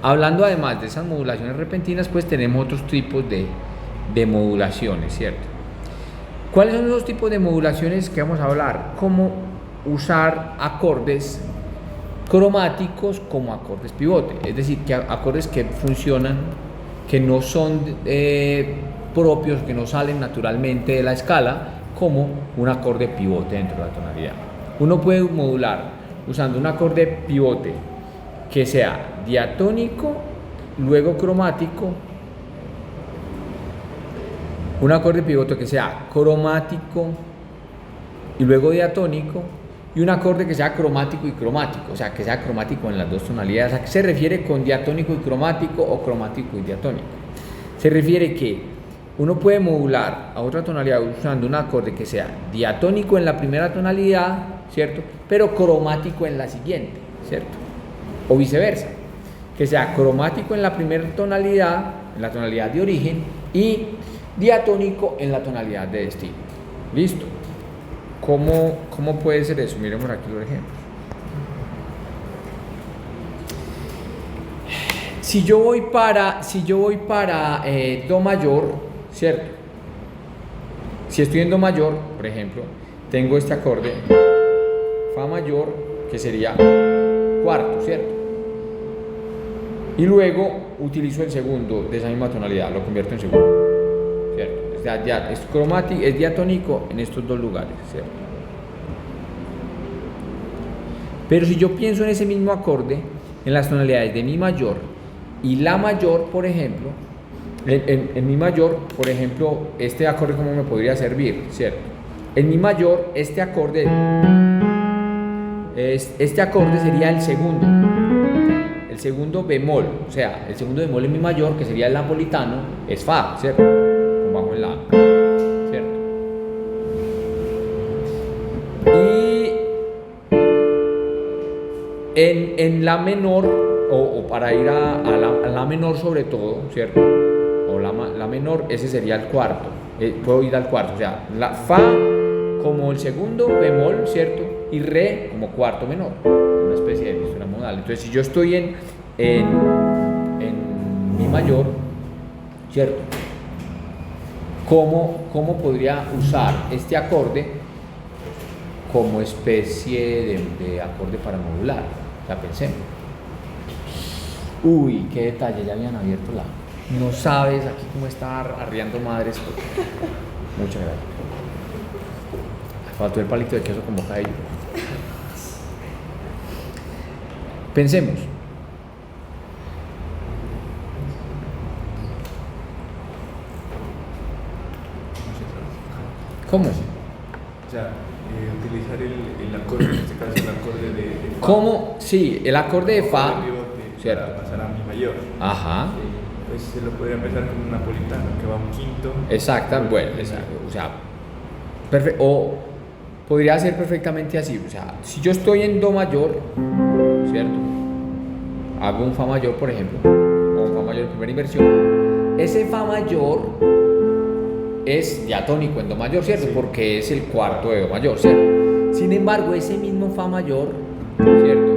Hablando además de esas modulaciones repentinas, pues tenemos otros tipos de modulaciones, ¿cierto? ¿Cuáles son esos tipos de modulaciones que vamos a hablar? Cómo usar acordes cromáticos como acordes pivote, es decir, que acordes que funcionan, que no son propios, que no salen naturalmente de la escala, como un acorde pivote dentro de la tonalidad. Uno puede modular usando un acorde pivote que sea diatónico, luego cromático, un acorde pivote que sea cromático y luego diatónico, y un acorde que sea cromático y cromático, o sea, que sea cromático en las dos tonalidades. ¿A qué se refiere con diatónico y cromático o cromático y diatónico? Se refiere que uno puede modular a otra tonalidad usando un acorde que sea diatónico en la primera tonalidad, ¿cierto? Pero cromático en la siguiente, ¿cierto? O viceversa, que sea cromático en la primera tonalidad, en la tonalidad de origen, y diatónico en la tonalidad de destino. ¿Listo? ¿Cómo puede ser eso? Miremos aquí los ejemplos. Si yo voy para Do mayor, ¿cierto? Si estoy en Do mayor, por ejemplo, tengo este acorde Fa mayor, que sería cuarto, ¿cierto? Y luego utilizo el segundo de esa misma tonalidad, lo convierto en segundo, ¿cierto? Es cromático, es diatónico en estos dos lugares, ¿cierto? Pero si yo pienso en ese mismo acorde, en las tonalidades de Mi mayor y La mayor, por ejemplo, en Mi mayor, por ejemplo, este acorde ¿cómo me podría servir? ¿Cierto? En Mi mayor, este acorde sería el segundo bemol, o sea, el segundo bemol en Mi mayor, que sería el napolitano, es Fa, ¿cierto? Con bajo en La, ¿cierto? Y en La menor, o para ir a la menor sobre todo, ¿cierto? O la menor, ese sería el cuarto, puedo ir al cuarto, o sea, la Fa como el segundo bemol, ¿cierto? Y Re como cuarto menor, una especie de misura modal. Entonces, si yo estoy en Mi mayor, ¿cierto? ¿Cómo podría usar este acorde como especie de acorde para modular? O sea, pensemos. Uy, qué detalle, ya habían abierto la... No sabes aquí cómo está arriando madres. Muchas gracias. Faltó el palito de queso con bocadillo. Pensemos. ¿Cómo? O sea, utilizar el acorde, en este caso el acorde de Fa. ¿Cómo? Sí, el acorde de Fa, ¿cierto? Para pasar a Mi mayor. Ajá. Pues se lo podría empezar con un napolitano, que va un quinto. Exacto, bueno, exacto. O sea, o podría ser perfectamente así. O sea, si yo estoy en Do mayor, ¿cierto? Hago un Fa mayor, por ejemplo, o un Fa mayor en primera inversión. Ese Fa mayor es diatónico en Do mayor, ¿cierto? Sí. Porque es el cuarto de Do mayor, ¿cierto? Sin embargo, ese mismo Fa mayor, ¿cierto?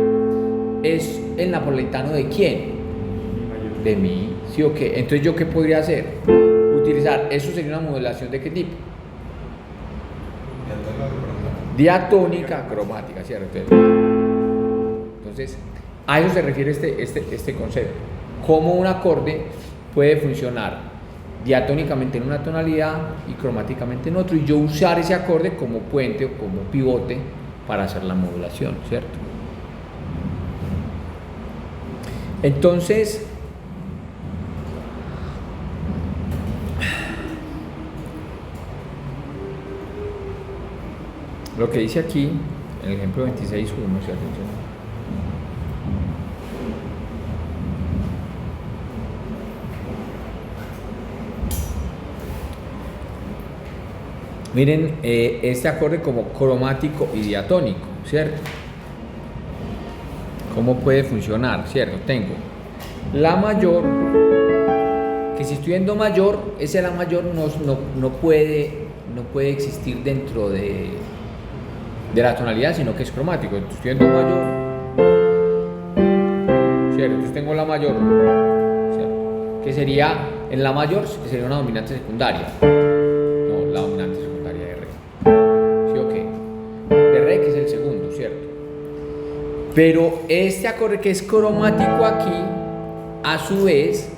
Es el napolitano ¿de quién? De Mi, ¿sí o qué? Entonces, ¿yo qué podría hacer? Utilizar, eso sería una modulación ¿de qué tipo? Diatónica cromática, ¿cierto? Entonces, a eso se refiere este concepto. Cómo un acorde puede funcionar diatónicamente en una tonalidad y cromáticamente en otro, y yo usar ese acorde como puente o como pivote para hacer la modulación, ¿cierto? Entonces, lo que dice aquí, en el ejemplo 26.1, ¿sí? Atención. Miren este acorde como cromático y diatónico, ¿cierto? ¿Cómo puede funcionar? ¿Cierto? Tengo La mayor, que si estoy en Do mayor, ese La mayor no puede existir dentro de la tonalidad, sino que es cromático. Estoy en Do mayor, ¿cierto? Entonces tengo la mayor, ¿cierto? Que sería, en la mayor, que sería una dominante secundaria. No, la dominante secundaria de re. ¿Sí o qué? De re, que es el segundo, ¿cierto? Pero este acorde que es cromático aquí, a su vez,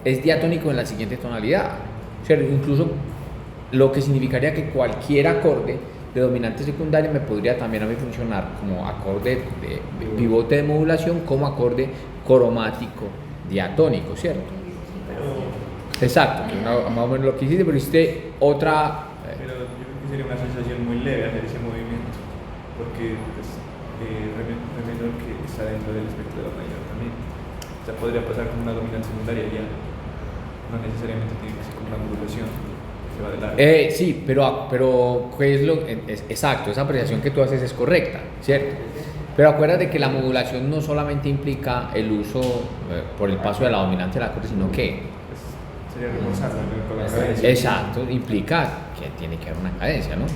es diatónico en la siguiente tonalidad, ¿cierto? Incluso lo que significaría que cualquier acorde de dominante secundaria me podría también a mí funcionar como acorde de pivote de modulación, como acorde cromático diatónico, ¿cierto? Exacto, más o menos lo que hiciste, pero hiciste otra... Pero yo creo que sería una sensación muy leve hacer ese movimiento, porque pues, re menor que está dentro del espectro de la mayor también. O sea, podría pasar como una dominante secundaria ya, no necesariamente tiene que ser como una modulación. Sí, pero ¿qué es lo exacto? Esa apreciación que tú haces es correcta, ¿cierto? Pero acuérdate que la modulación no solamente implica el uso por el paso de la dominante del acorde, sino que sería reforzarla con la cadencia. exacto, implica que tiene que haber una cadencia, ¿no?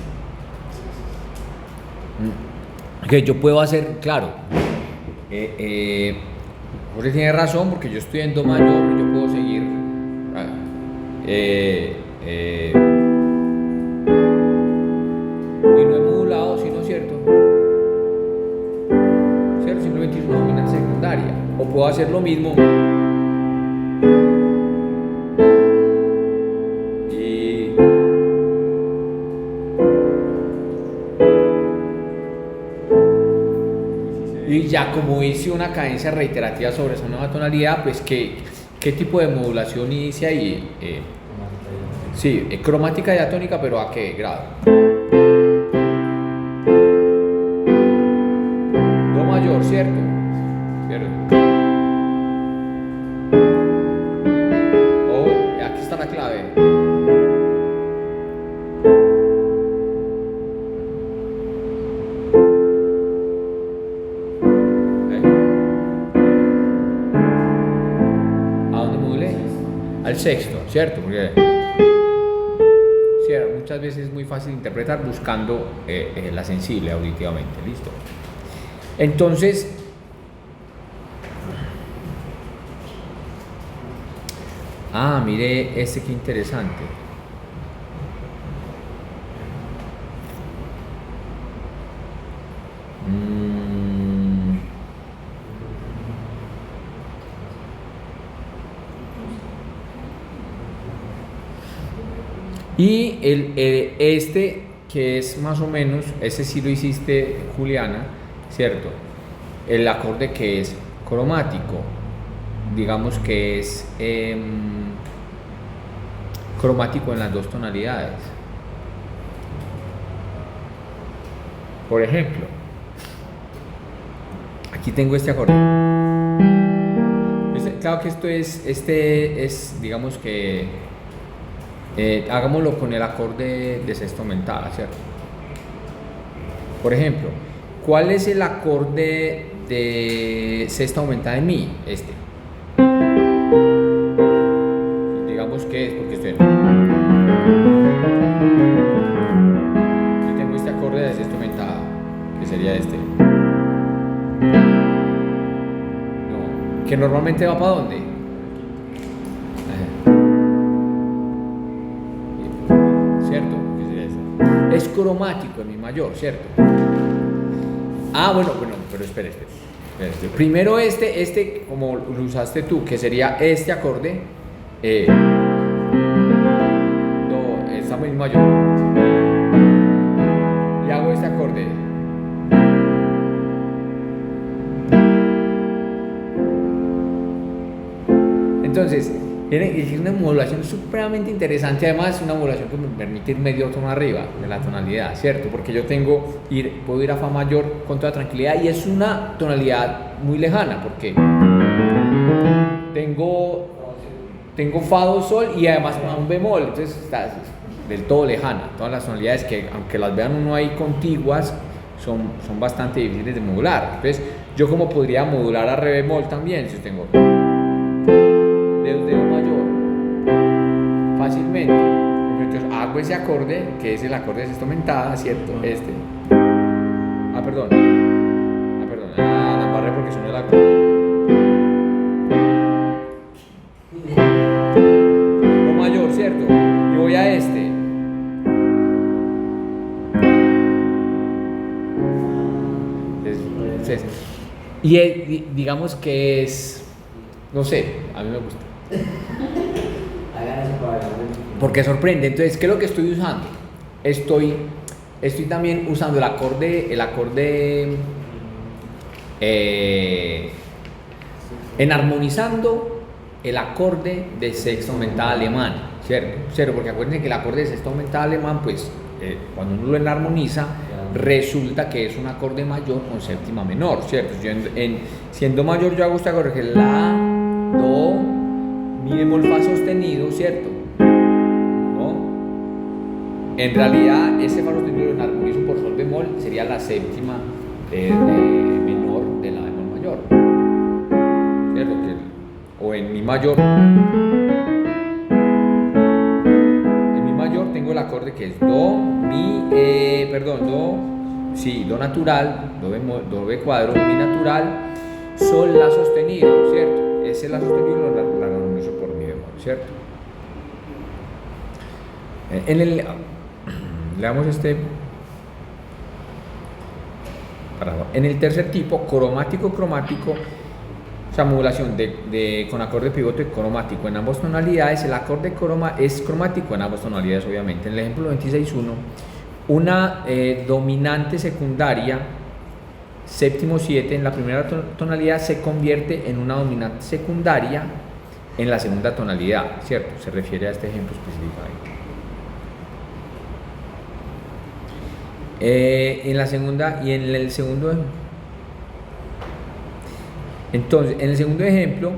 Que yo puedo hacer, claro, Jorge tiene razón, porque yo estoy en do mayor, yo puedo seguir y no he modulado, sino cierto, simplemente es una dominante secundaria. O puedo hacer lo mismo y ya como hice una cadencia reiterativa sobre esa nueva tonalidad, pues ¿qué tipo de modulación hice ahí? Sí, cromática diatónica, pero ¿a qué grado? Do mayor, ¿cierto? Oh, aquí está la clave. ¿A dónde modulé? Al sexto, ¿cierto? Porque muchas veces es muy fácil interpretar buscando la sensible auditivamente, ¿listo? Entonces, mire este, qué interesante. Y este, que es más o menos, ese sí lo hiciste, Juliana, ¿cierto? El acorde que es cromático, digamos que es cromático en las dos tonalidades. Por ejemplo, aquí tengo este acorde. Claro que este es, digamos que hagámoslo con el acorde de sexta aumentada, ¿cierto? Por ejemplo, ¿cuál es el acorde de sexta aumentada en mi? Este. Digamos que es porque estoy... Yo tengo este acorde de sexta aumentada, que sería este. No, que normalmente va para ¿dónde? ¿Cierto? Es cromático en mi mayor, ¿cierto? Bueno, pero espere. Primero este como lo usaste tú, que sería este acorde. No, estamos en mayor. Y hago este acorde. Puedes decir una modulación supremamente interesante, además una modulación que me permite ir medio tono arriba de la tonalidad, ¿cierto? Porque yo puedo ir a fa mayor con toda tranquilidad y es una tonalidad muy lejana porque tengo fa, do, sol y además un bemol, entonces está del todo lejana. Todas las tonalidades que aunque las vean uno ahí contiguas son bastante difíciles de modular. Entonces yo como podría modular a re bemol también si tengo dedos de do mayor fácilmente. Entonces hago ese acorde que es el acorde de sexta aumentada, ¿cierto? La embarré porque sonó el acorde. Y digamos que es, no sé, a mí me gusta. Porque sorprende. Entonces, ¿qué es lo que estoy usando? Estoy también usando el acorde enarmonizando el acorde de sexta aumentada alemán, ¿cierto? Porque acuérdense que el acorde de sexta aumentada alemán, pues, cuando uno lo enarmoniza, resulta que es un acorde mayor con séptima menor, ¿cierto? Siendo mayor, yo hago este acorde que es la, do, mi bemol fa sostenido, ¿cierto? ¿No? En realidad, ese fa sostenido lo enarmonizo por sol bemol, sería la séptima menor de la bemol mayor, ¿cierto? O en mi mayor. Tengo el acorde que es do, mi, do natural, do be cuadro, mi natural, sol la sostenido, ¿cierto? Ese la sostenido lo armonizo por mi bemol, ¿cierto? Leamos en el tercer tipo, cromático, o sea, modulación con acorde pivote cromático en ambas tonalidades. El acorde es cromático en ambas tonalidades, obviamente. En el ejemplo 26.1, una dominante secundaria, séptimo 7, en la primera tonalidad se convierte en una dominante secundaria en la segunda tonalidad, ¿cierto? Se refiere a este ejemplo específico ahí. En la segunda y en el segundo. Entonces, en el segundo ejemplo,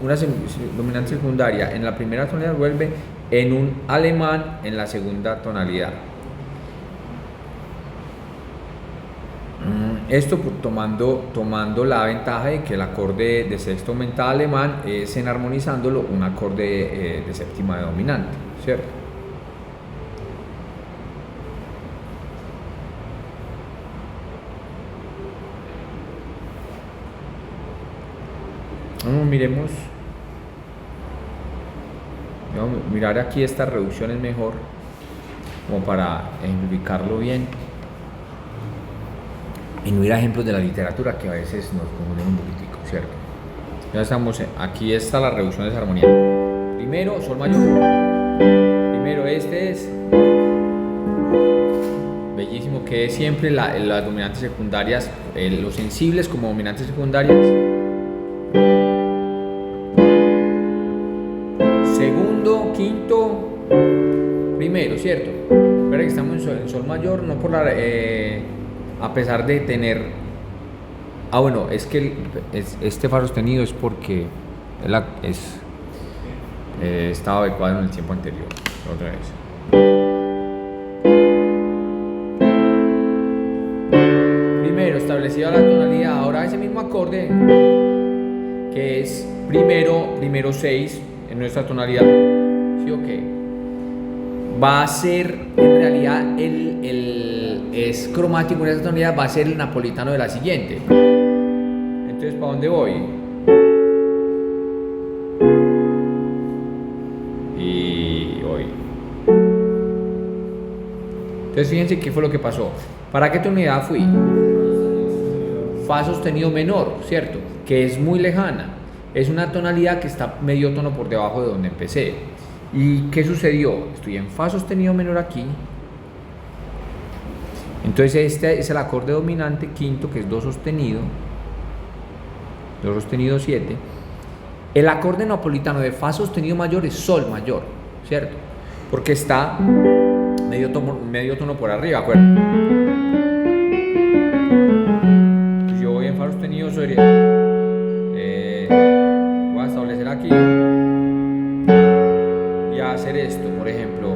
una dominante secundaria en la primera tonalidad vuelve en un alemán en la segunda tonalidad. Esto tomando la ventaja de que el acorde de sexta aumentada alemán es enarmonizándolo un acorde de séptima de dominante, ¿cierto? Miremos, vamos a mirar aquí esta reducción es mejor como para ejemplificarlo bien y no ir a ejemplos de la literatura que a veces nos confunden un poquitico, ¿cierto? Ya estamos, aquí está la reducción de esa armonía. Primero, sol mayor. Primero, este es bellísimo, que es siempre las dominantes secundarias, los sensibles como dominantes secundarias. Segundo, quinto, primero, ¿cierto? Pero que estamos en sol mayor, no por a pesar de tener. Bueno, es que este fa sostenido es porque estaba adecuado en el tiempo anterior. Otra vez. Primero, establecida la tonalidad, ahora ese mismo acorde que es primero 6 en nuestra tonalidad, ¿sí o qué? Va a ser, en realidad, es cromático en esta tonalidad, va a ser el napolitano de la siguiente. Entonces, ¿para dónde voy? Y hoy. Entonces, fíjense qué fue lo que pasó. ¿Para qué tonalidad fui? Fa sostenido menor, ¿cierto? Que es muy lejana. Es una tonalidad que está medio tono por debajo de donde empecé. ¿Y qué sucedió? Estoy en fa sostenido menor aquí. Entonces este es el acorde dominante quinto, que es do sostenido 7. El acorde napolitano de fa sostenido mayor es sol mayor, ¿cierto? Porque está medio tono por arriba, ¿acuerdan? Yo voy en fa sostenido sería voy a establecer aquí y a hacer esto, por ejemplo,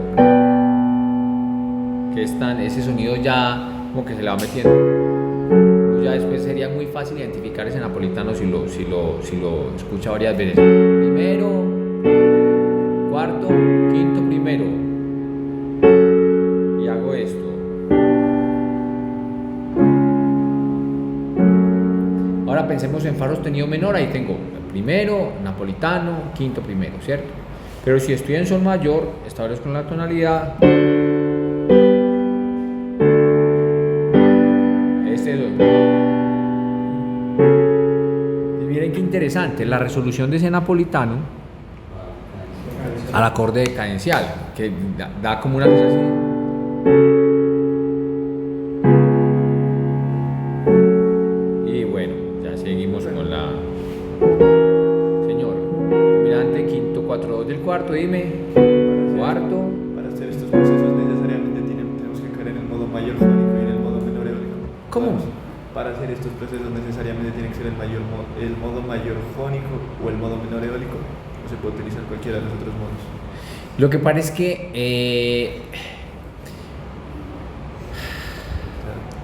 que ese sonido ya como que se le va metiendo. Pues ya después sería muy fácil identificar ese napolitano si lo escucha varias veces. Primero, cuarto, quinto, primero, y hago esto. Ahora pensemos en fa sostenido menor, ahí tengo primero, napolitano, quinto, primero, ¿cierto? Pero si estoy en sol mayor, establezco la tonalidad. Este es ven qué interesante, la resolución de ese napolitano al acorde cadencial, que da como una cosa así. Y bueno, ya seguimos con la... Señor, dominante, quinto, 4-2 del cuarto, dime. Cuarto. Para hacer estos procesos necesariamente tenemos que caer en el modo mayor jónico y en el modo menor eólico. ¿Cómo? Para hacer estos procesos necesariamente tiene que ser el modo mayor jónico o el modo menor eólico, o se puede utilizar cualquiera de los otros modos. Lo que pasa es que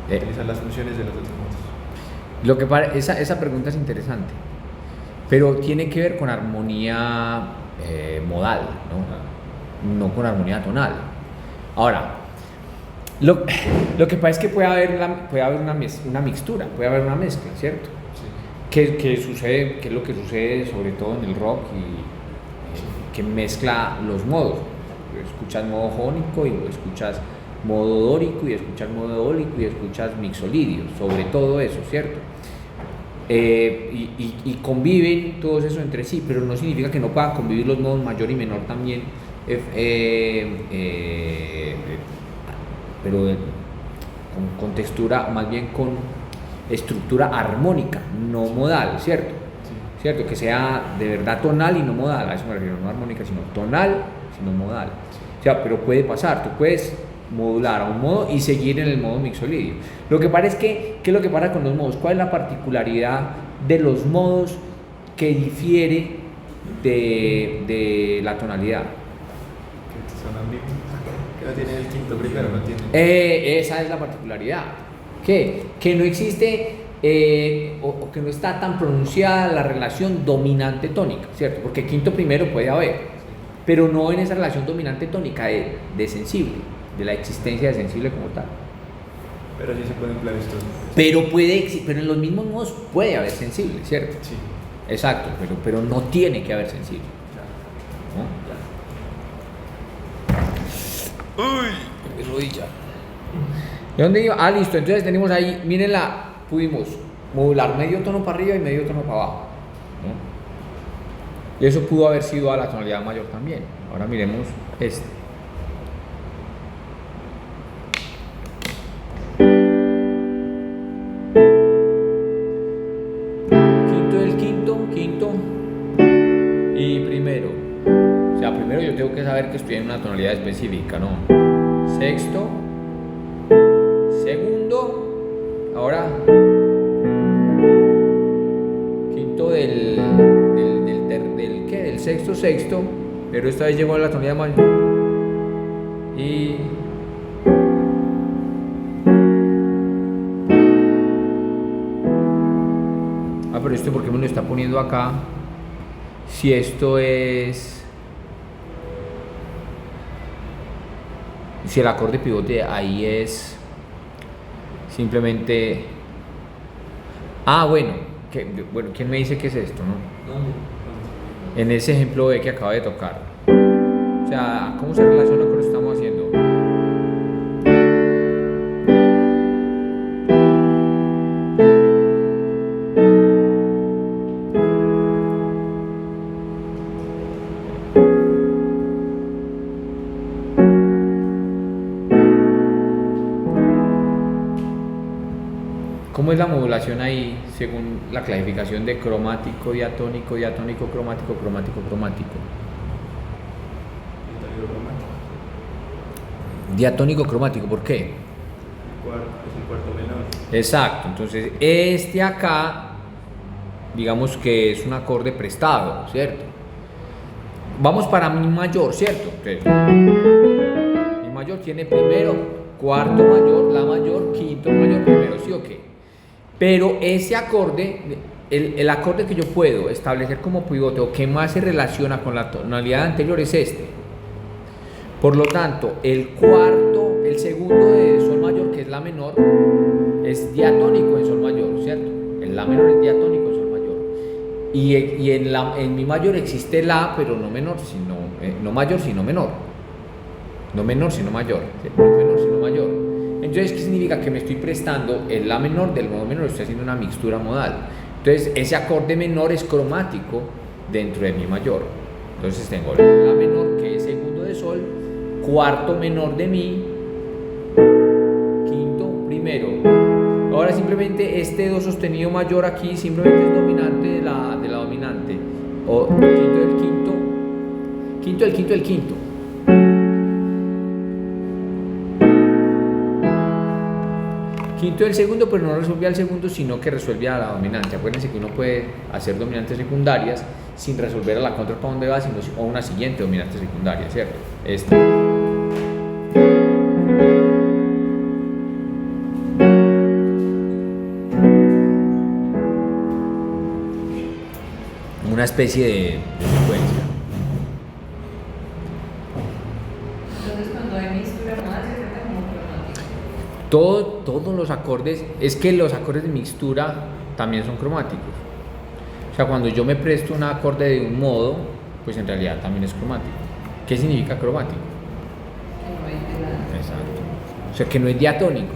Utilizar las funciones de los otros modos. lo que esa pregunta es interesante, pero tiene que ver con armonía modal, ¿no? No con armonía tonal. Ahora, lo que pasa es que puede haber una mixtura, puede haber una mezcla, ¿cierto? Sí. ¿Qué sucede? ¿Qué es lo que sucede sobre todo en el rock que mezcla los modos? Escuchas modo jónico y escuchas modo dórico y escuchas modo eólico y escuchas mixolidio, sobre todo eso, ¿cierto? Y conviven todos eso entre sí, pero no significa que no puedan convivir los modos mayor y menor también, pero con textura, más bien con estructura armónica, no modal, ¿cierto? Sí. ¿Cierto? Que sea de verdad tonal y no modal, a eso me refiero, no armónica, sino tonal, sino modal. Sí. O sea, pero puede pasar, tú puedes modular a un modo y seguir en el modo mixolidio. Lo que pasa es que, ¿qué es lo que pasa con los modos? ¿Cuál es la particularidad de los modos que difiere de la tonalidad? Que son ambiguos. Que no tienen el quinto primero, no tienen. Esa es la particularidad. Que no existe o que no está tan pronunciada la relación dominante-tónica, ¿cierto? Porque quinto primero puede haber, pero no en esa relación dominante-tónica de sensible, de la existencia de sensible como tal. Pero sí se pueden emplear estos. Pero en los mismos modos puede haber sensible, ¿cierto? Sí. Exacto, pero no tiene que haber sensible, ¿no? Uy, mi rodilla. ¿De dónde iba? Ah, listo, entonces tenemos ahí, mírenla, pudimos modular medio tono para arriba y medio tono para abajo, ¿no? Y eso pudo haber sido a la tonalidad mayor también. Ahora miremos este. Quinto del quinto y primero. O sea, primero yo tengo que saber que estoy en una tonalidad específica, ¿no? Sexto, segundo, ahora quinto del sexto, pero esta vez llegó a la tonalidad mayor y pero esto porque me lo está poniendo acá, si esto es, si el acorde pivote ahí es simplemente, bueno, ¿quién me dice qué es esto, no? En ese ejemplo B que acabo de tocar, o sea, ¿cómo se relaciona con lo que estamos haciendo? ¿Cómo es la modulación ahí según la clasificación de cromático, diatónico, diatónico, cromático, cromático, cromático? Diatónico, cromático, ¿por qué? Es el cuarto menor. Exacto, entonces este acá, digamos que es un acorde prestado, ¿cierto? Vamos para mi mayor, ¿cierto? Entonces, mi mayor tiene primero, cuarto mayor, la mayor, quinto mayor, primero, ¿sí o qué? Pero ese acorde, el acorde que yo puedo establecer como pivote o que más se relaciona con la tonalidad anterior es este. Por lo tanto, el segundo de sol mayor, que es la menor, es diatónico en sol mayor, ¿cierto? El la menor es diatónico en sol mayor. Y en mi mayor existe la, pero no menor, sino no mayor, sino menor. No menor, sino mayor. No menor, sino mayor. Entonces, ¿qué significa? Que me estoy prestando el la menor del modo menor, estoy haciendo una mixtura modal. Entonces ese acorde menor es cromático dentro de mi mayor. Entonces tengo la menor, que es segundo de sol, cuarto menor de mi, quinto primero. Ahora simplemente este do sostenido mayor aquí simplemente es dominante de la dominante, o quinto del quinto, quinto del quinto del quinto. Quinto del segundo, pero no resuelve al segundo, sino que resuelve a la dominante. Acuérdense que uno puede hacer dominantes secundarias sin resolver a la contra para dónde va, sino a una siguiente dominante secundaria, ¿cierto? Esta. Una especie de secuencia. Entonces, cuando hay mixtura más, se trata como cromático. Todos los acordes, es que los acordes de mixtura también son cromáticos. O sea, cuando yo me presto un acorde de un modo, pues en realidad también es cromático. ¿Qué significa cromático? Que no hay de la... Exacto. O sea, que no es diatónico.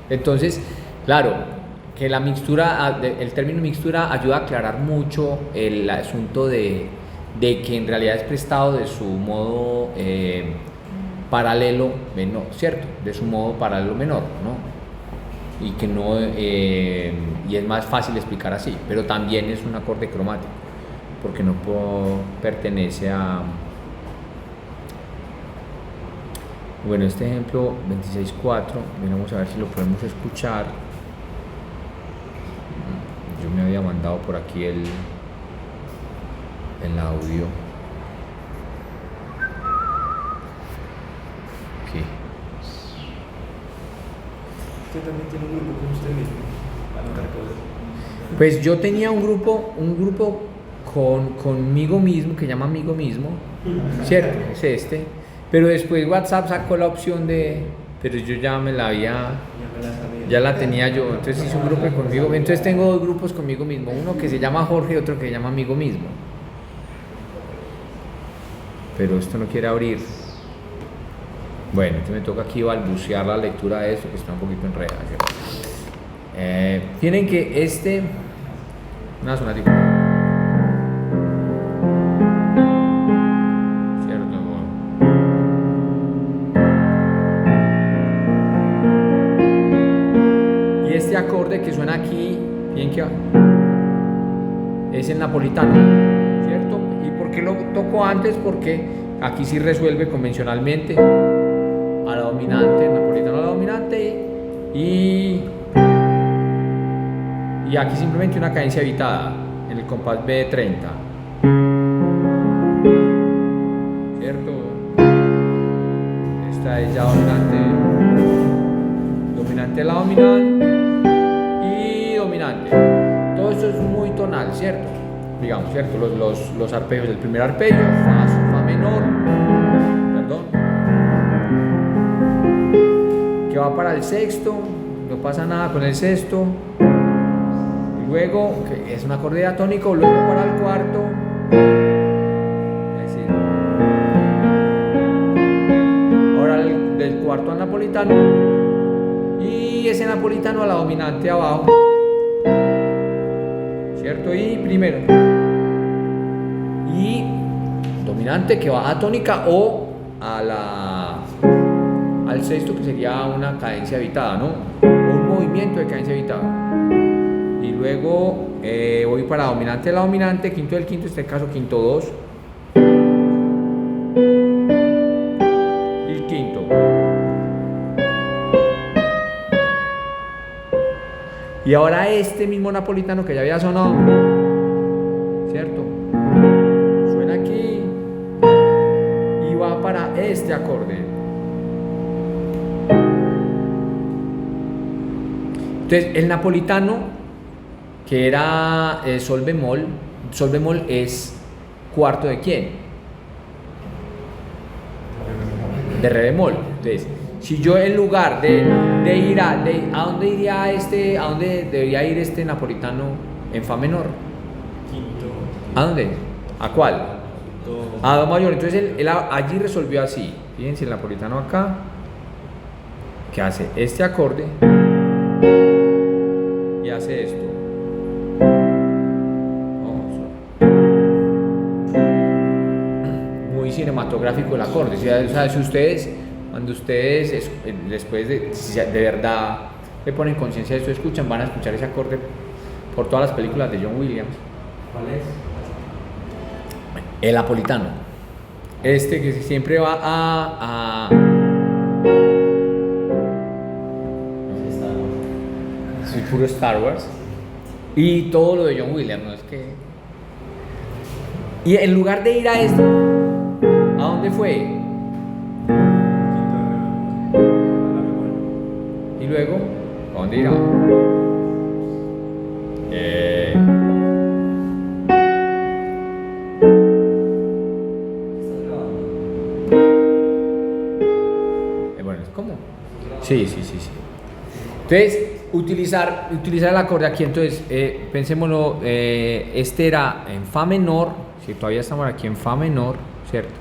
Entonces, claro, que la mixtura, el término mixtura ayuda a aclarar mucho el asunto de que en realidad es prestado de su modo paralelo menor, ¿cierto? De su modo paralelo menor, ¿no? Y que no, y es más fácil explicar así, pero también es un acorde cromático, porque no pertenece a... Bueno, este ejemplo 26.4, vamos a ver si lo podemos escuchar. Yo me había mandado por aquí el audio. Aquí. Usted también tiene un grupo con usted mismo, anotar cosas. Pues yo tenía un grupo conmigo mismo, que llama Amigo Mismo, ¿cierto? Es este. Pero después WhatsApp sacó la opción de... Pero yo ya me la había... Ya la tenía yo, entonces hice un grupo conmigo. Entonces tengo dos grupos conmigo mismo, uno que se llama Jorge y otro que se llama Amigo Mismo. Pero esto no quiere abrir. Bueno, entonces me toca aquí balbucear la lectura de esto, que está un poquito enredado. Tienen que una sonática. Este acorde que suena aquí, bien que va, es el napolitano, ¿cierto? ¿Y por qué lo toco antes? Porque aquí sí resuelve convencionalmente a la dominante, el napolitano a la dominante, y aquí simplemente una cadencia evitada en el compás B30, ¿cierto? Esta es ya dominante la dominante y dominante. Todo esto es muy tonal, ¿cierto? Digamos, ¿cierto? Los arpegios, el primer arpegio, fa menor, perdón, que va para el sexto, no pasa nada con el sexto, y luego, que es un acorde diatónico, luego para el cuarto, es decir, ahora del cuarto al napolitano, y ese napolitano a la dominante abajo, ¿cierto? Y primero, y dominante que va a tónica o al sexto, que sería una cadencia evitada, ¿no? Un movimiento de cadencia evitada. Y luego voy para dominante, la dominante, quinto del quinto, en este caso quinto 2. Y quinto. Y ahora este mismo napolitano que ya había sonado, ¿cierto? Suena aquí y va para este acorde. Entonces, el napolitano, que era sol bemol es cuarto de quién? De re bemol. Entonces, si yo en lugar de ir ¿a dónde iría a dónde debería ir este napolitano en fa menor? Quinto. ¿A dónde? ¿A cuál? Do. A do mayor. Entonces él allí resolvió así. Fíjense, el napolitano acá, que hace este acorde y hace esto. cinematográfico del acorde. O sea, si ustedes, cuando ustedes después si de verdad le ponen conciencia de esto, escuchan, van a escuchar ese acorde por todas las películas de John Williams. ¿Cuál es? El napolitano. Este que siempre va a es puro Star Wars. Y todo lo de John Williams, ¿no? Es que... Y en lugar de ir a esto, ¿a dónde fue? Y luego, ¿a dónde irá? Bueno, ¿cómo? Sí. Entonces, utilizar el acorde aquí, entonces, pensémoslo, este era en Fa menor, si todavía estamos aquí en Fa menor, ¿cierto?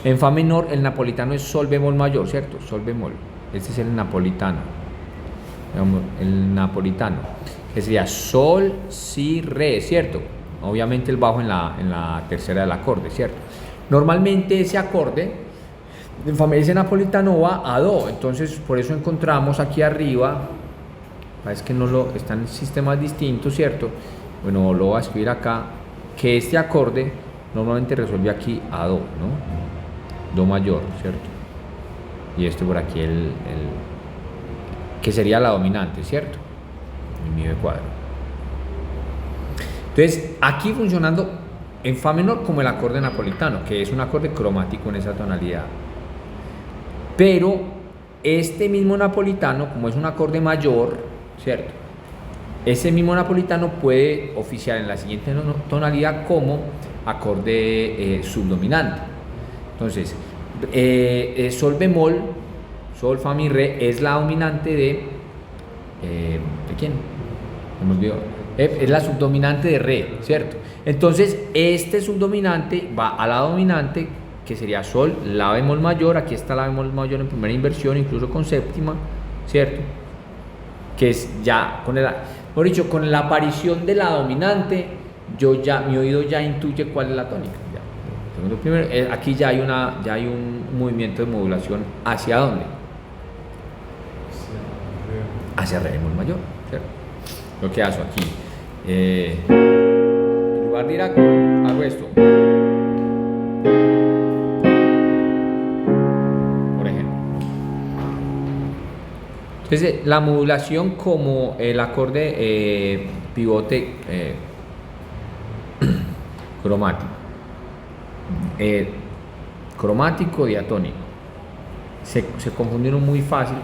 En Fa menor el napolitano es Sol bemol mayor, ¿cierto? Sol bemol, este es el napolitano, que sería Sol, Si, Re, ¿cierto? Obviamente el bajo en la tercera del acorde, ¿cierto? Normalmente ese acorde en ese napolitano va a Do, entonces por eso encontramos aquí arriba, es que están en sistemas distintos, ¿cierto? Bueno, lo voy a escribir acá, que este acorde normalmente resuelve aquí a Do, ¿no? Do mayor, ¿cierto? Y este por aquí que sería la dominante, ¿cierto? En mi de cuadro. Entonces, aquí funcionando en Fa menor como el acorde napolitano, que es un acorde cromático en esa tonalidad. Pero este mismo napolitano, como es un acorde mayor, ¿cierto? Ese mismo napolitano puede oficiar en la siguiente tonalidad como acorde subdominante. Entonces, Sol bemol, Sol, Fa, Mi, Re es la dominante ¿de quién? Me olvidó. Es la subdominante de Re, ¿cierto? Entonces, este subdominante va a la dominante, que sería Sol, La bemol mayor. Aquí está La bemol mayor en primera inversión, incluso con séptima, ¿cierto? Que es ya, por dicho, con la aparición de la dominante, mi oído ya intuye cuál es la tónica. Primero, aquí ya hay un movimiento de modulación. ¿Hacia dónde? Hacia Re bemol mayor, ¿cierto? Lo que hago aquí, en lugar de ir hago esto, por ejemplo. Entonces, la modulación como el acorde pivote cromático, cromático diatónico, se confundieron muy fácil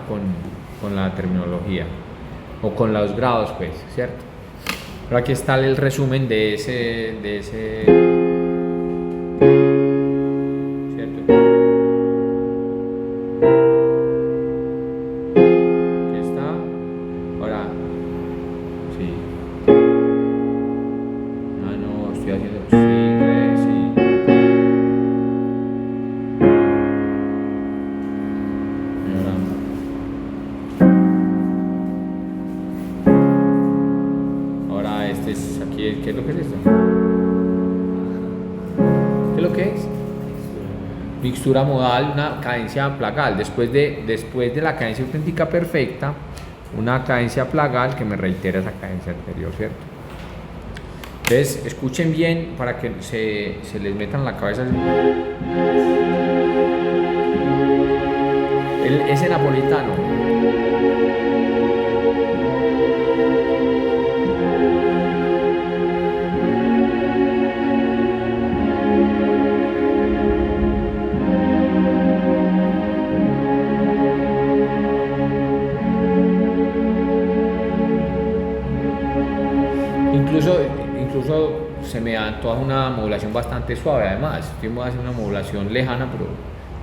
con la terminología o con los grados, pues, ¿cierto? Pero aquí está el resumen de ese ¿cierto? Aquí está. Ahora, sí. No, estoy haciendo sí, re, sí. Ahora este es aquí, ¿qué es lo que es esto? ¿Qué es lo que es? Mixtura modal, una cadencia plagal. Después de la cadencia auténtica perfecta, una cadencia plagal que me reitera esa cadencia anterior, ¿cierto? Entonces, escuchen bien para que se les meta en la cabeza ese napolitano. Incluso se me da toda una modulación bastante suave. Además, estoy haciendo una modulación lejana, pero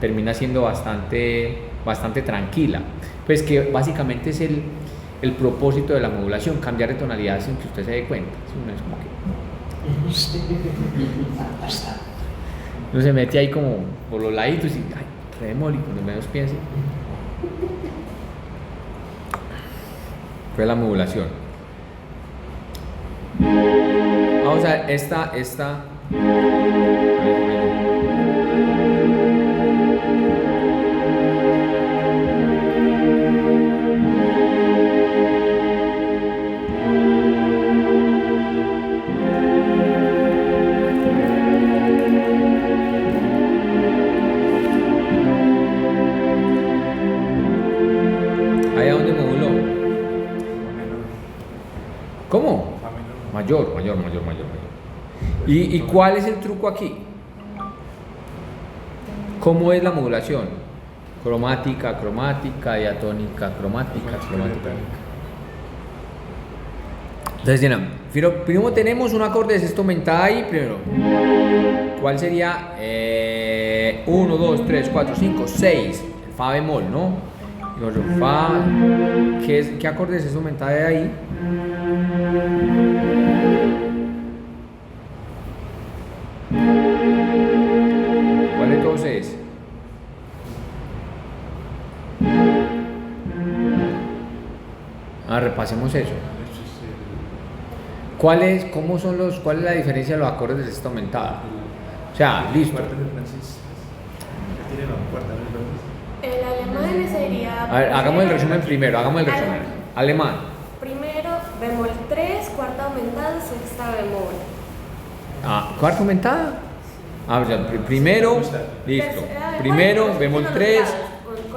termina siendo bastante tranquila. Pues que básicamente es el propósito de la modulación, cambiar de tonalidad sin que usted se dé cuenta. No es como que uno se mete ahí como por los laditos y re bemol, y cuando menos piense, fue la modulación. Vamos a ver esta mayor, mayor. ¿Y cuál es el truco aquí? ¿Cómo es la modulación? Cromática, cromática, diatónica, cromática, cromática. Entonces, primero tenemos un acorde de sexta aumentada ahí, primero. ¿Cuál sería? 1, 2, 3, 4, 5, 6. El fa bemol, ¿no? Digo yo, fa. ¿Qué acorde de sexta aumentada hay ahí? ¿Cuál de todos es? Repasemos eso. ¿Cuál es la diferencia de los acordes de sexta aumentada? O sea, listo. El alemán sería... A ver, hagamos el resumen primero, Alemán. Primero, bemol 3, cuarta aumentada, sexta bemol. ¿Cuarta aumentada? O sea, primero, listo. Primero, bemol 3,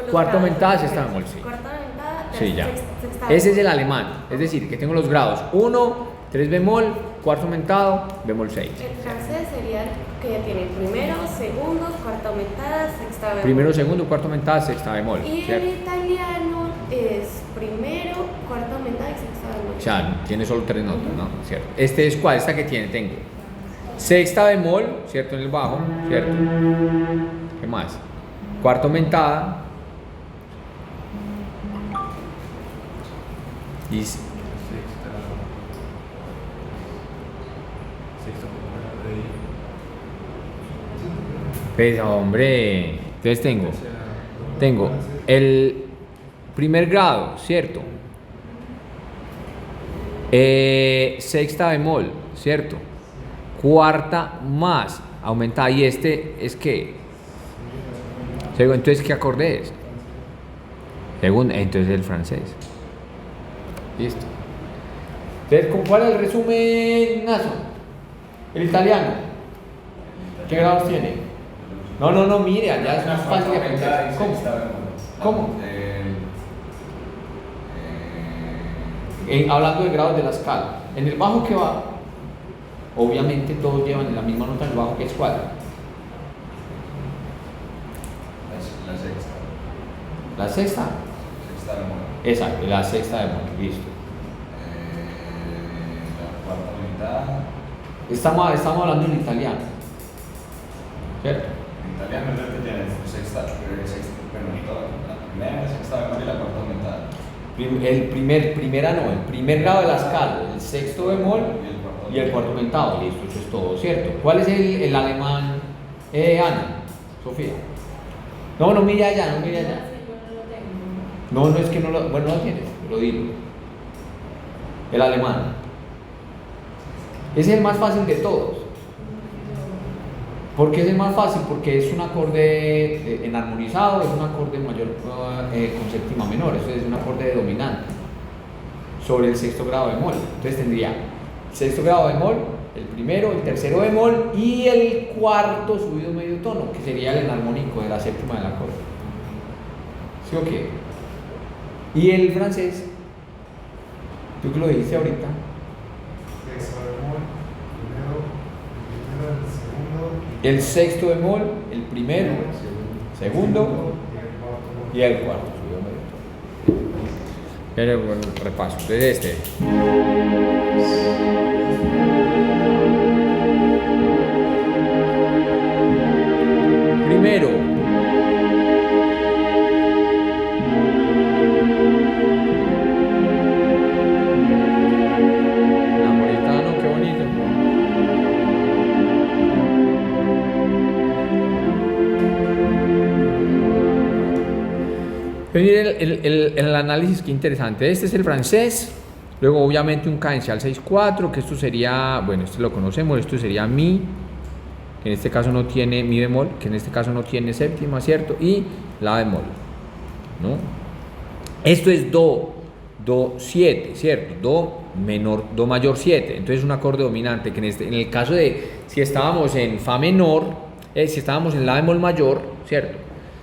cuarta aumentada, sexta bemol, sí. Cuarta aumentada, Sí, ya. sexta Ese es bemol. el alemán, es decir, que tengo los grados 1, 3 bemol, cuarto aumentado, bemol 6. El francés sería que ya tiene primero, segundo, cuarta aumentada, sexta bemol. Primero, segundo, cuarto aumentada, sexta bemol. Y el ¿cierto? italiano es primero, cuarta aumentada y sexta bemol. O sea, tiene solo 3 notas, ¿no? ¿Cierto? Este es cuál, esta que tiene, tengo sexta bemol, ¿cierto? En el bajo, ¿cierto? ¿Qué más? Cuarta aumentada. Y pues, hombre, entonces tengo el primer grado, ¿cierto? Sexta bemol, ¿cierto? Cuarta más aumentada. Y este es que, entonces, ¿qué acorde es? Segundo, entonces el francés. Listo. Entonces, ¿cuál es el resumen, Nazo? El italiano. ¿Qué grados tiene? No, mire, allá es más fácil de aprender. ¿Cómo? Hablando de grados de la escala. En el bajo, ¿qué va? Obviamente todos llevan la misma nota en el bajo, que es cuál. La sexta. ¿La sexta? Sexta bemol. Exacto, la sexta bemol, listo. La cuarta aumentada. Estamos hablando en italiano, ¿cierto? En italiano es el que tiene sexta, la primera, sexta bemol y la cuarta aumentada. El primer grado de la escala, el sexto bemol y el cuarto aumentado, listo, eso es todo, ¿cierto? ¿Cuál es el alemán, Ana, Sofía? No mire allá. No, es que no lo tienes, pero dilo. El alemán. Ese es el más fácil de todos. ¿Por qué es el más fácil? Porque es un acorde enarmonizado, es un acorde mayor con séptima menor, eso es un acorde dominante sobre el sexto grado bemol. Entonces tendría sexto grado bemol, el primero, el tercero bemol y el cuarto subido medio tono, que sería el enarmónico de la séptima del acorde. ¿Sí o qué? Y el francés, tú que lo dijiste ahorita. Sexta bemol, primero, el segundo. El sexto bemol, el primero, segundo y el cuarto. Pero bueno, repaso. Entonces primero, napolitano, qué bonito. Miren el análisis, qué interesante. Este es el francés, luego obviamente un cadencial 6/4, que esto sería, bueno, este lo conocemos, esto sería mi, que en este caso no tiene mi bemol, que en este caso no tiene séptima, ¿cierto? Y la bemol, ¿no? Esto es do 7, ¿cierto? Do menor, do mayor 7, entonces es un acorde dominante, que en el caso de, si estábamos en fa menor, si estábamos en la bemol mayor, ¿cierto?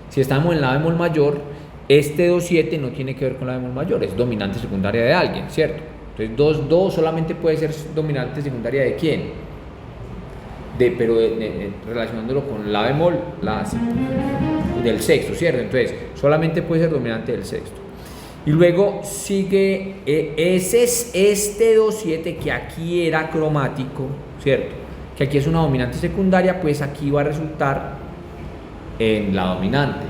Si estamos en la bemol mayor, este do 7 no tiene que ver con la bemol mayor, es dominante secundaria de alguien, ¿cierto? Entonces, do solamente puede ser dominante secundaria de quién? Relacionándolo con la bemol, la si, del sexto, ¿cierto? Entonces, solamente puede ser dominante del sexto. Y luego sigue, ese es este do7 que aquí era cromático, ¿cierto? Que aquí es una dominante secundaria, pues aquí va a resultar en la dominante.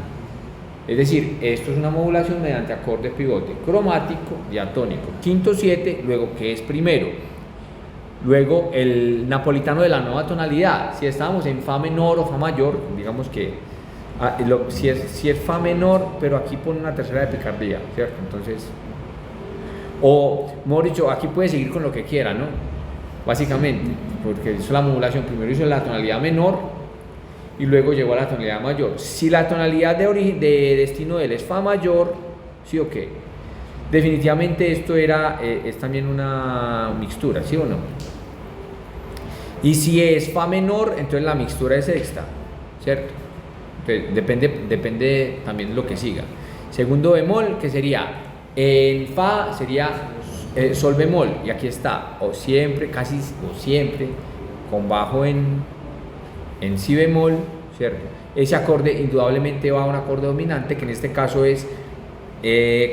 Es decir, esto es una modulación mediante acorde pivote cromático diatónico. Quinto 7, luego que es primero. Luego el napolitano de la nueva tonalidad. Si estábamos en fa menor o fa mayor, digamos que si es fa menor, pero aquí pone una tercera de picardía, ¿cierto? Entonces, o mejor dicho, aquí puede seguir con lo que quiera, ¿no? Básicamente, porque hizo la modulación, primero hizo la tonalidad menor y luego llegó a la tonalidad mayor. Si la tonalidad de destino de él es fa mayor, ¿sí o qué? Definitivamente esto es también una mixtura, ¿sí o no? Y si es fa menor, entonces la mixtura es sexta, ¿cierto? Entonces, depende también de lo que siga. Segundo bemol, que sería en fa, sería sol bemol, y aquí está, o siempre, casi o siempre, con bajo en si bemol, ¿cierto? Ese acorde indudablemente va a un acorde dominante, que en este caso es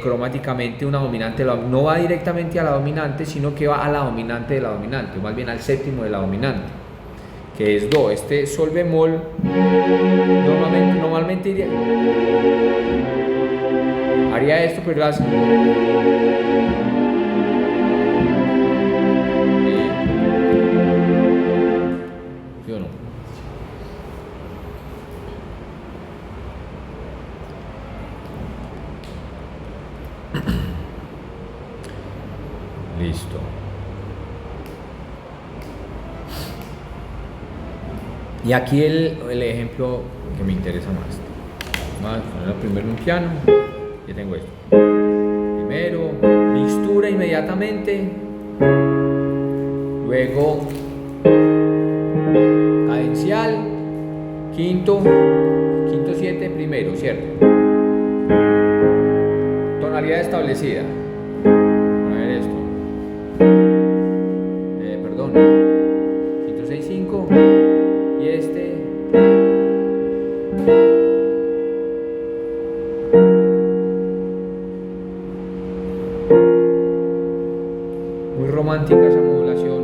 cromáticamente una dominante, no va directamente a la dominante, sino que va a la dominante de la dominante, o más bien al séptimo de la dominante, que es do. Este sol bemol normalmente haría esto, pero hace ¿sí o no? Listo. Y aquí el ejemplo que me interesa más. Vamos a poner primero un piano. Ya tengo esto. Primero, mixtura inmediatamente. Luego, cadencial. Quinto 7 primero, ¿cierto? Tonalidad establecida. Perdón, 565 y este muy romántica esa modulación.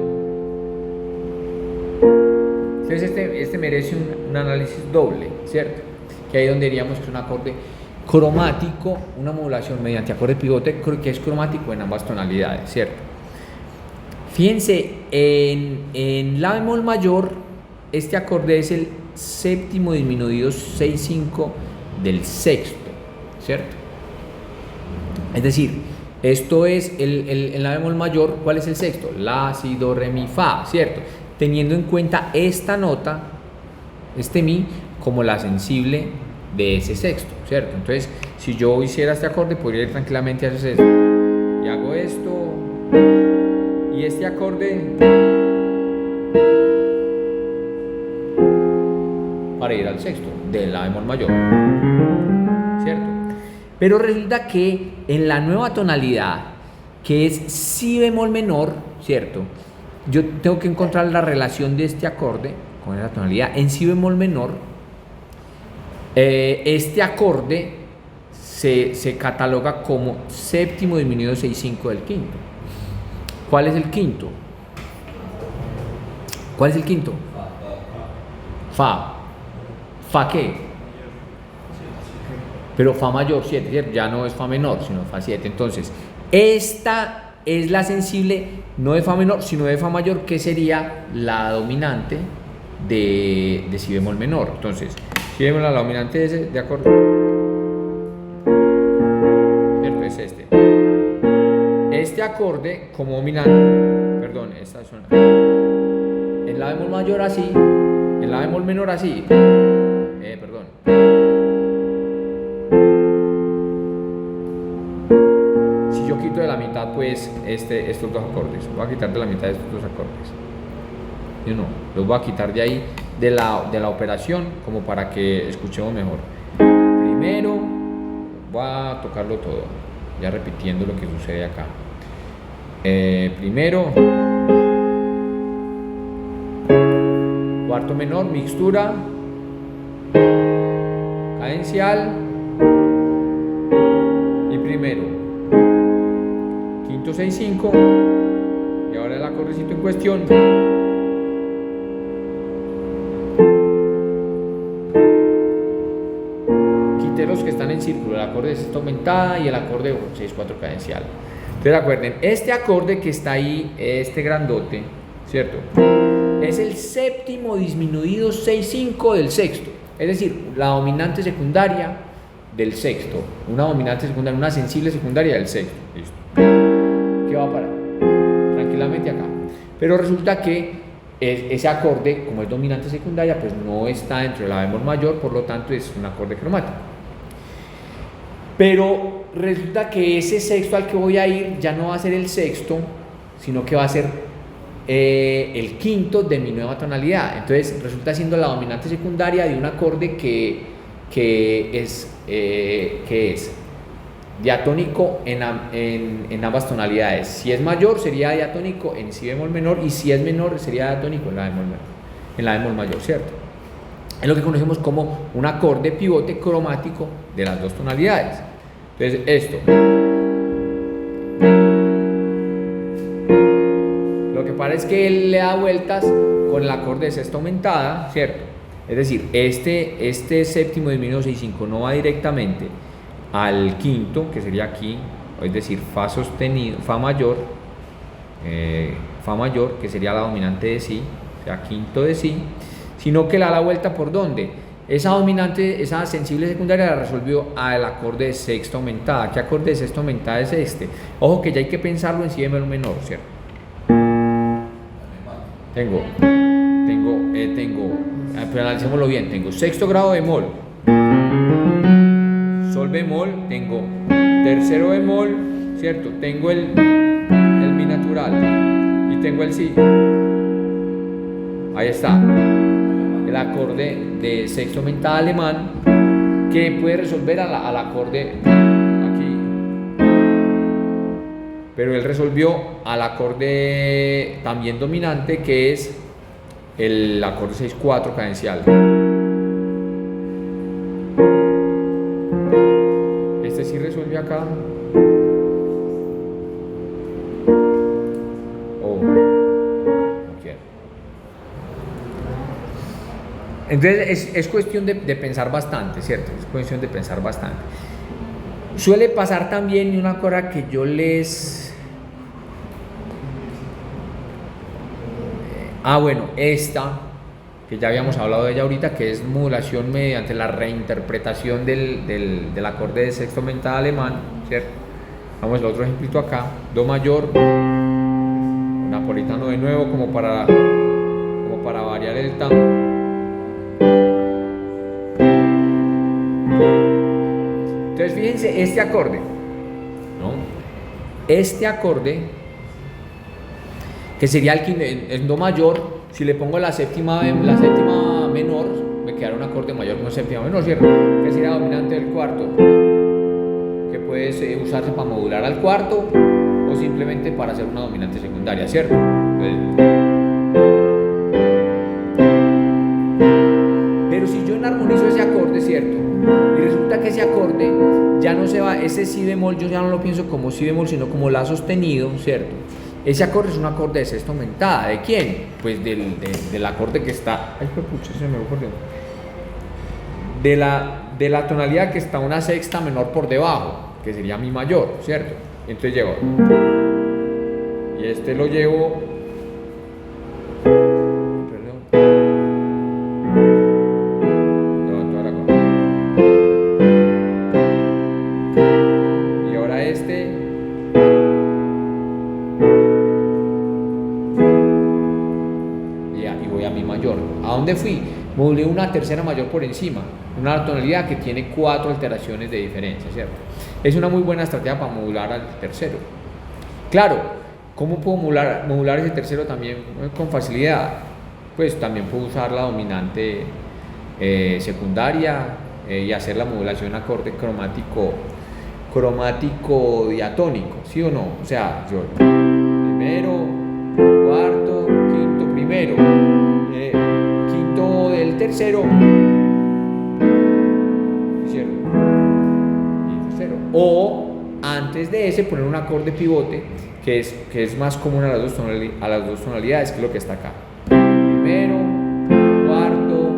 Entonces este merece un análisis doble, ¿cierto? Que ahí donde diríamos que es un acorde cromático, una modulación mediante acorde pivote que es cromático en ambas tonalidades, ¿cierto? Fíjense, en la bemol mayor, este acorde es el séptimo disminuido 6/5 del sexto, ¿cierto? Es decir, esto es en la bemol mayor, ¿cuál es el sexto? La, si, do, re, mi, fa, ¿cierto? Teniendo en cuenta esta nota, este mi, como la sensible de ese sexto, ¿cierto? Entonces, si yo hiciera este acorde, podría ir tranquilamente a hacer esto. Y hago esto. Y este acorde para ir al sexto de la bemol mayor, ¿cierto? Pero resulta que en la nueva tonalidad, que es si bemol menor, ¿cierto? Yo tengo que encontrar la relación de este acorde con esa tonalidad. En si bemol menor, este acorde se cataloga como séptimo disminuido 6/5 del quinto. ¿Cuál es el quinto? ¿Cuál es el quinto? Fa. ¿Fa qué? Pero fa mayor 7, ¿cierto? Ya no es fa menor, sino fa 7. Entonces, esta es la sensible, no de fa menor, sino de fa mayor, que sería la dominante de si bemol menor. Entonces, si vemos la dominante de acorde, ¿cierto? Es este. Este acorde como dominante, perdón, esta zona, en la bemol mayor así, en la bemol menor así, perdón. Si yo quito de la mitad, pues estos dos acordes, voy a quitar de la mitad de estos dos acordes. Yo no, los voy a quitar de ahí, de la operación, como para que escuchemos mejor. Primero, voy a tocarlo todo, ya repitiendo lo que sucede acá. primero, cuarto menor, mixtura, cadencial y primero, quinto 6-5, y ahora el acordecito en cuestión. Quité los que están en círculo, el acorde de sexta aumentada y el acorde 6-4 cadencial. Entonces acuerden, este acorde que está ahí, este grandote, ¿cierto? Es el séptimo disminuido 6-5 del sexto, es decir, la dominante secundaria del sexto, una dominante secundaria, una sensible secundaria del sexto. Listo. ¿Qué va a parar? Tranquilamente acá. Pero resulta que ese acorde, como es dominante secundaria, pues no está dentro de la bemol mayor, por lo tanto es un acorde cromático. Pero resulta que ese sexto al que voy a ir ya no va a ser el sexto, sino que va a ser el quinto de mi nueva tonalidad. Entonces resulta siendo la dominante secundaria de un acorde que es diatónico en ambas tonalidades. Si es mayor sería diatónico en si bemol menor, y si es menor sería diatónico en la bemol mayor, ¿cierto? Es lo que conocemos como un acorde pivote cromático de las dos tonalidades. Entonces esto, lo que pasa es que él le da vueltas con el acorde de sexta aumentada, ¿cierto? Es decir, este séptimo disminuido 6-5 no va directamente al quinto, que sería aquí, es decir, fa sostenido, fa mayor, que sería la dominante de si, o sea, quinto de si, sino que le da la vuelta ¿por dónde? Esa dominante, esa sensible secundaria la resolvió al acorde de sexta aumentada. ¿Qué acorde de sexta aumentada es este? Ojo que ya hay que pensarlo en si bemol menor, ¿cierto? Tengo, pero analicémoslo bien, tengo sexto grado bemol, sol bemol, tengo tercero bemol, ¿cierto? Tengo el mi natural y tengo el si. Ahí está, el acorde de sexta aumentada alemán que puede resolver al acorde aquí, pero él resolvió al acorde también dominante que es el acorde 6-4 cadencial. Este sí resuelve acá. Entonces es cuestión de pensar bastante, ¿cierto? Es cuestión de pensar bastante. Suele pasar también una cosa que yo les... bueno, esta, que ya habíamos hablado de ella ahorita, que es modulación mediante la reinterpretación del acorde de sexta aumentada alemán, ¿cierto? Vamos al otro ejemplito acá, do mayor, napolitano de nuevo, como para variar el tam. Entonces fíjense este acorde, ¿no? Este acorde, que sería el do mayor, si le pongo la séptima menor, me quedará un acorde mayor con séptima menor, ¿cierto? Que sería dominante del cuarto, que puede usarse para modular al cuarto o simplemente para hacer una dominante secundaria, ¿cierto? Pero si yo enarmonizo ese acorde, ¿cierto? Y resulta que ese acorde ya no se va, ese si bemol yo ya no lo pienso como si bemol, sino como la sostenido, ¿cierto? Ese acorde es un acorde de sexta aumentada. ¿De quién? Pues del acorde que está... Ay, pucha, se me ocurrió. De la tonalidad que está una sexta menor por debajo, que sería mi mayor, ¿cierto? Entonces llevo... Y este lo llevo... ¿A dónde fui? Modulé una tercera mayor por encima, una tonalidad que tiene 4 alteraciones de diferencia, ¿cierto? Es una muy buena estrategia para modular al tercero. Claro, ¿cómo puedo modular ese tercero también con facilidad? Pues también puedo usar la dominante secundaria y hacer la modulación acorde cromático diatónico, ¿sí o no? O sea, yo primero, cuarto, quinto, primero, quinto del tercero, ¿cierto? Y tercero. O antes de ese poner un acorde pivote que es más común a las dos tonalidades, que es lo que está acá. Primero, cuarto,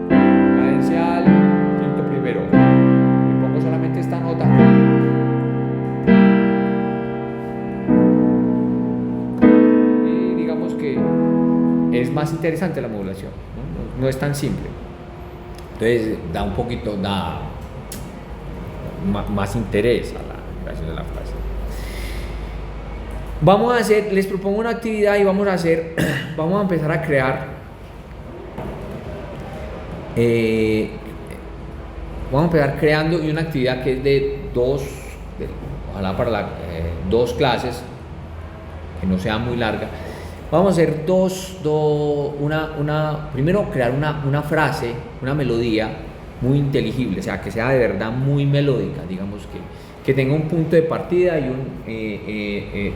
cadencial, quinto, primero. Le pongo solamente esta nota. Y digamos que es más interesante la modulación, ¿no? No es tan simple. Entonces da un poquito, más interés a la creación de la frase. Les propongo una actividad y vamos a empezar a crear, vamos a empezar creando una actividad que es de ojalá para dos clases, que no sea muy larga. Vamos a hacer primero crear una frase, una melodía muy inteligible, o sea, que sea de verdad muy melódica, digamos que tenga un punto de partida y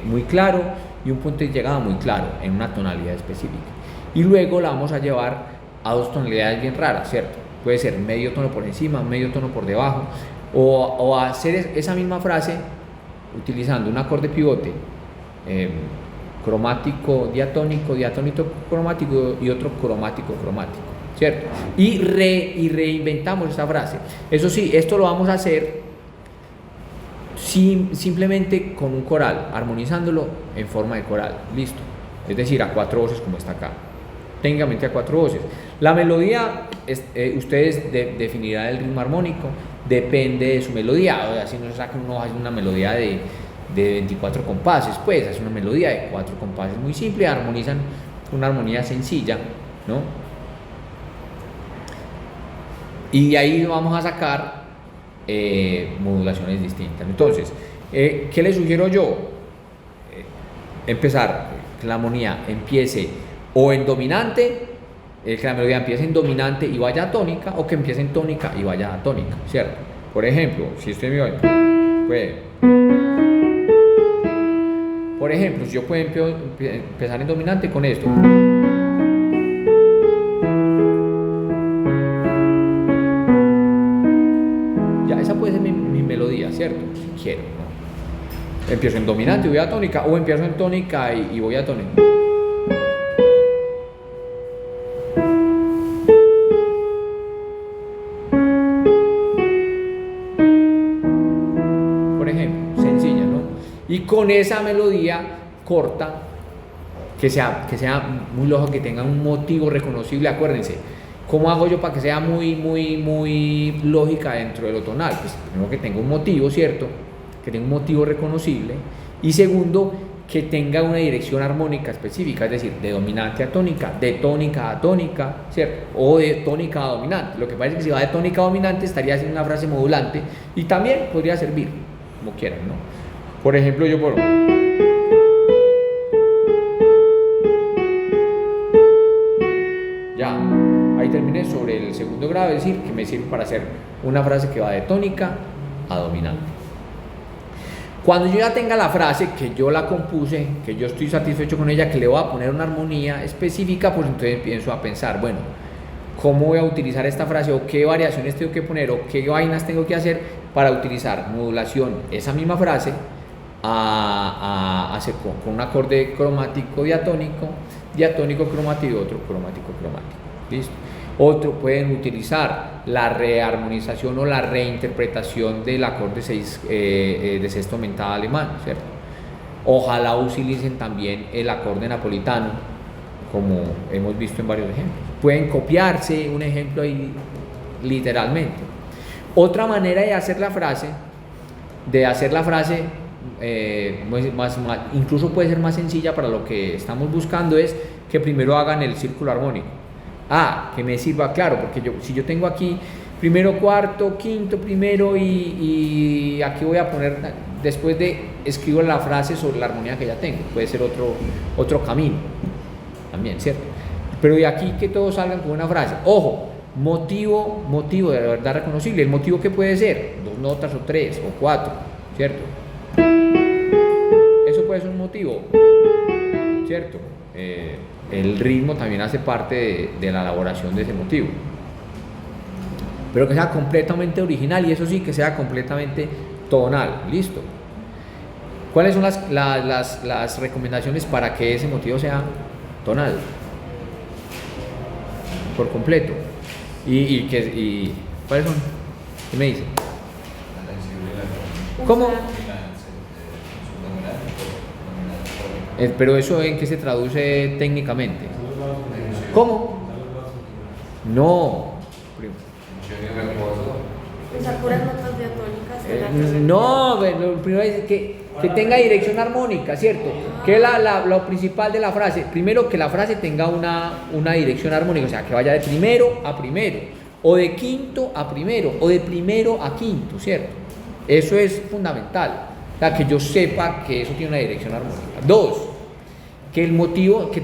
muy claro y un punto de llegada muy claro en una tonalidad específica. Y luego la vamos a llevar a dos tonalidades bien raras, ¿cierto? Puede ser medio tono por encima, medio tono por debajo, o hacer esa misma frase utilizando un acorde pivote cromático, diatónico, diatónico cromático y otro cromático, cromático, ¿cierto? Y reinventamos esa frase. Eso sí, esto lo vamos a hacer simplemente con un coral, armonizándolo en forma de coral, listo. Es decir, a cuatro voces como está acá. Técnicamente a cuatro voces. La melodía, ustedes definirán el ritmo armónico, depende de su melodía. O sea, si no se saca una melodía de 24 compases, pues es una melodía de 4 compases muy simple, armonizan una armonía sencilla, ¿no? Y de ahí vamos a sacar modulaciones distintas. Entonces, ¿qué les sugiero yo? Empezar, que la armonía empiece o en dominante, que la melodía empiece en dominante y vaya a tónica, o que empiece en tónica y vaya a tónica, ¿cierto? Por ejemplo, si estoy bien, por ejemplo, si yo puedo empezar en dominante con esto. Ya, esa puede ser mi melodía, ¿cierto? Si quiero, ¿no? Empiezo en dominante y voy a tónica, o empiezo en tónica y voy a tónica. Por ejemplo, sencilla, ¿no? Y con esa melodía corta, que sea muy lógica, que tenga un motivo reconocible. Acuérdense, ¿cómo hago yo para que sea muy lógica dentro de lo tonal? Pues primero que tenga un motivo, ¿cierto? Que tenga un motivo reconocible. Y segundo, que tenga una dirección armónica específica, es decir, de dominante a tónica, de tónica a tónica, ¿cierto? O de tónica a dominante. Lo que pasa es que si va de tónica a dominante estaría haciendo una frase modulante y también podría servir, como quieran, ¿no? Por ejemplo, yo puedo... Ya, ahí terminé sobre el segundo grado, es decir, que me sirve para hacer una frase que va de tónica a dominante. Cuando yo ya tenga la frase, que yo la compuse, que yo estoy satisfecho con ella, que le voy a poner una armonía específica, pues entonces empiezo a pensar, bueno, ¿cómo voy a utilizar esta frase? ¿O qué variaciones tengo que poner? ¿O qué vainas tengo que hacer para utilizar modulación, esa misma frase, a hacer con un acorde cromático diatónico, cromático, otro cromático. ¿Listo? Otro, pueden utilizar la rearmonización o la reinterpretación del acorde de sexto aumentado alemán, ¿cierto? Ojalá utilicen también el acorde napolitano, como hemos visto en varios ejemplos. Pueden copiarse un ejemplo ahí literalmente. Otra manera de hacer la frase, incluso puede ser más sencilla para lo que estamos buscando, es que primero hagan el círculo armónico. Que me sirva, claro, porque si yo tengo aquí primero, cuarto, quinto, primero y aquí voy a poner, después de escribo la frase sobre la armonía que ya tengo, puede ser otro camino también, ¿cierto? Pero de aquí que todos salgan con una frase. Ojo, motivo de verdad reconocible. El motivo que puede ser 2 notas o 3 o 4, ¿cierto? Eso puede ser un motivo. ¿cierto? El ritmo también hace parte de la elaboración de ese motivo. Pero que sea completamente original y eso sí, que sea completamente tonal, listo. ¿Cuáles son las recomendaciones para que ese motivo sea tonal? Por completo. ¿Y cuáles son? ¿Qué me dice? ¿Cómo? Pero eso ¿en qué se traduce técnicamente? ¿Cómo? No. Usar puras notas diatónicas. No, lo primero es que tenga dirección armónica, ¿cierto? Que es lo principal de la frase. Primero, que la frase tenga una dirección armónica, o sea, que vaya de primero a primero, o de quinto a primero, o de primero a quinto, ¿cierto? Eso es fundamental, o sea, que yo sepa que eso tiene una dirección armónica. Dos, que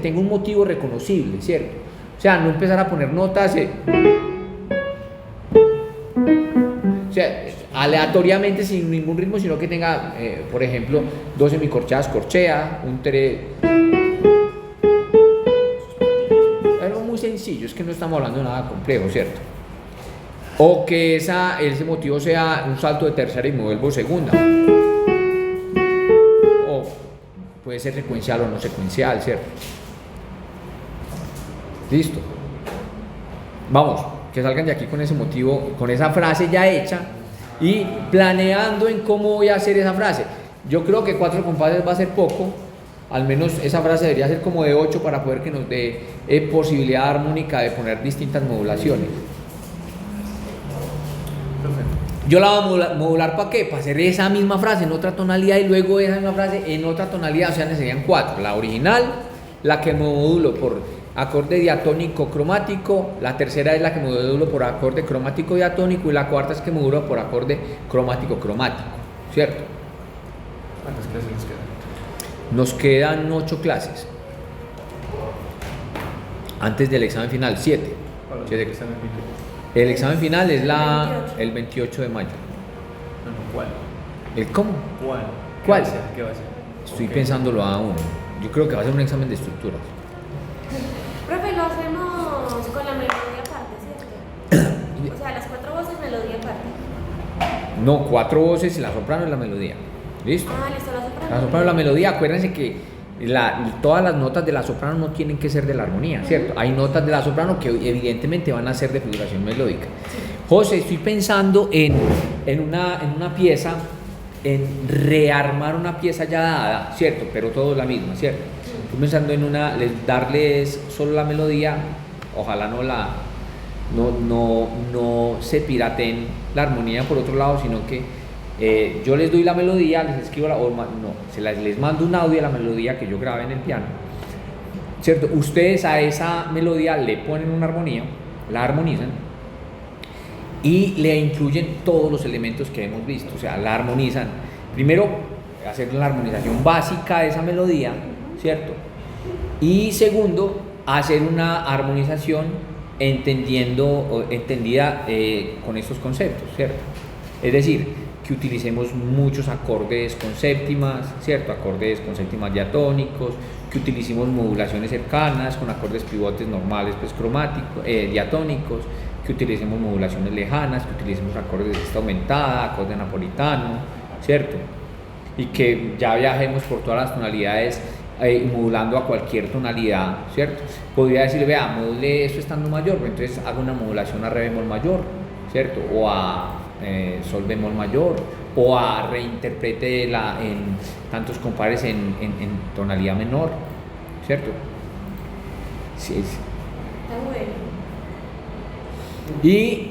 tenga un motivo reconocible, ¿cierto? O sea, no empezar a poner notas, o sea, aleatoriamente sin ningún ritmo, sino que tenga, por ejemplo, 2 semicorcheadas corchea, un algo muy sencillo, es que no estamos hablando de nada complejo, ¿cierto? O que ese motivo sea un salto de tercera y me vuelvo segunda. O puede ser secuencial o no secuencial, ¿cierto? Listo. Vamos, que salgan de aquí con ese motivo, con esa frase ya hecha y planeando en cómo voy a hacer esa frase. Yo creo que 4 compases va a ser poco, al menos esa frase debería ser como de 8 para poder que nos dé posibilidad armónica de poner distintas modulaciones. Yo la voy a modular ¿para qué? Para hacer esa misma frase en otra tonalidad y luego esa misma frase en otra tonalidad, o sea, serían 4. La original, la que modulo por acorde diatónico cromático, la tercera es la que modulo por acorde cromático diatónico y la cuarta es que modulo por acorde cromático cromático, ¿cierto? ¿Cuántas clases nos quedan? Nos quedan 8 clases antes del examen final, 7. ¿Cuál es el examen final? El examen final es el 28 de mayo. No, ¿cuál? ¿El cómo? ¿Cuál? ¿Cuál? ¿Qué va a ser? Estoy pensándolo aún. Yo creo que va a ser un examen de estructuras. Profe, lo hacemos con la melodía aparte, ¿cierto? O sea, las 4 voces, melodía aparte. No, 4 voces y la soprano es la melodía. ¿Listo? Ah, listo, la soprano. La soprano es la melodía. Acuérdense que todas las notas de la soprano no tienen que ser de la armonía, ¿cierto? Hay notas de la soprano que evidentemente van a ser de figuración melódica. José, estoy pensando en una pieza, en rearmar una pieza ya dada, ¿cierto? Pero todo la misma, ¿cierto? Estoy pensando en darles solo la melodía, ojalá no se pirateen la armonía por otro lado, sino que yo les doy la melodía, les escribo les mando un audio de la melodía que yo grabé en el piano, ¿cierto? Ustedes a esa melodía le ponen una armonía, la armonizan y le incluyen todos los elementos que hemos visto, o sea, la armonizan. Primero, hacer la armonización básica de esa melodía, ¿cierto? Y segundo, hacer una armonización entendida con estos conceptos, ¿cierto? Es decir, que utilicemos muchos acordes con séptimas, ¿cierto? Acordes con séptimas diatónicos, que utilicemos modulaciones cercanas con acordes pivotes normales, pues cromáticos, diatónicos, que utilicemos modulaciones lejanas, que utilicemos acordes de sexta aumentada, acorde napolitano, ¿cierto? Y que ya viajemos por todas las tonalidades modulando a cualquier tonalidad, ¿cierto? Podría decir, vea, module esto estando mayor, entonces hago una modulación a re bemol mayor, ¿cierto? O a sol bemol mayor, o a reinterprete en tantos compares en tonalidad menor, ¿cierto? Sí, sí. Está bueno. Y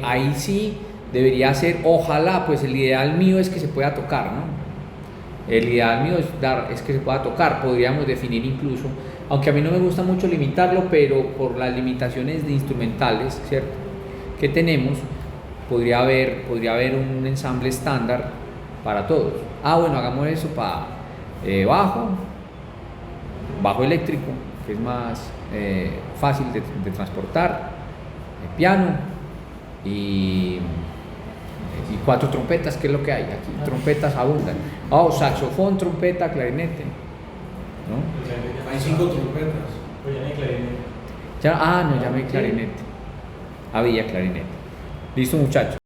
ahí sí debería ser, ojalá, pues el ideal mío es que se pueda tocar, ¿no? El ideal mío es que se pueda tocar, podríamos definir incluso, aunque a mí no me gusta mucho limitarlo, pero por las limitaciones de instrumentales, ¿cierto?, que tenemos, podría haber un ensamble estándar para todos. Bueno, hagamos eso para bajo eléctrico, que es más fácil de transportar, piano y 4 trompetas, que es lo que hay aquí. Trompetas abundan. Saxofón, trompeta, clarinete. ¿no? Hay 5 trompetas. Pues ya ni clarinete. No, llamé clarinete. Había clarinete. Listo, muchachos.